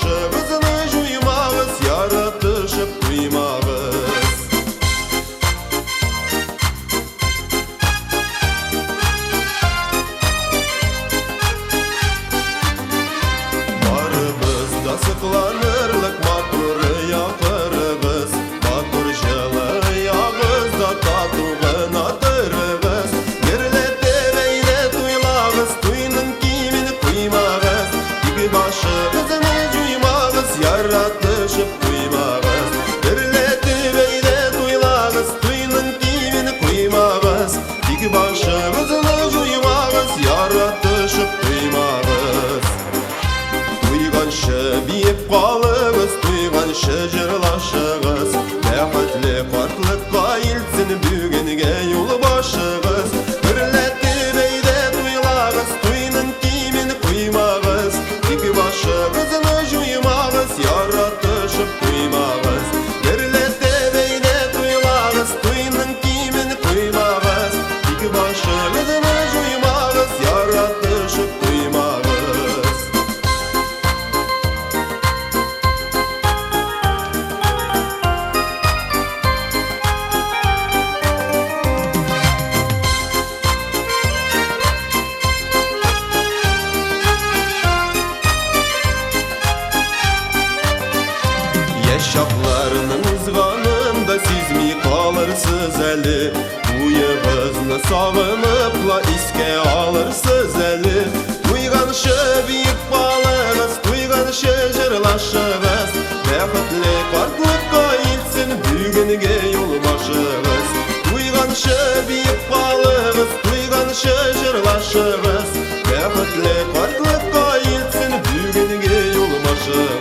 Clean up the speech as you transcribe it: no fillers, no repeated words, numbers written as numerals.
başımızını juymağız, yaratışıp duymağız. Barımızda sıklanırlık maturu yapırız, batur jılı yağızda tatuvın atırız. Yerlette beyle tuylağız, tuyunun kimini kuymağız, iki başımızını juymağız, yaratışıp duymağız. Yerlette beyle tuylağız, tuyunun kimini kuymağız, iki başımızını juymağız, yaratışıp duymağız. Tuyganşı biyip qalığız, tuyganşı jırlaşığız, bäxetli qartlıqqa ilsin bügünge yolu başığız. Birletli beýde tuylağız, tuyunun kimini kuymağız, iki başımızını juymağız, yaratışıp duymağız. Birletli beýde tuylağız, tuyunun kimini kuymağız, iki başımızını juymağız, yaratışıp duymağız. Yaşaplarının ızganında siz mi kalırsız əli? Duyğızını sağınıpla iske alırsız əli. Duyğanışı biyip balığız, duyğanışı jırlaşığız, bäxetli qartlıqqa ilsin bügünge yol başığız. Duyğanışı biyip balığız, duyğanışı jırlaşığız, bäxetli qartlıqqa ilsin bügünge yol başığız.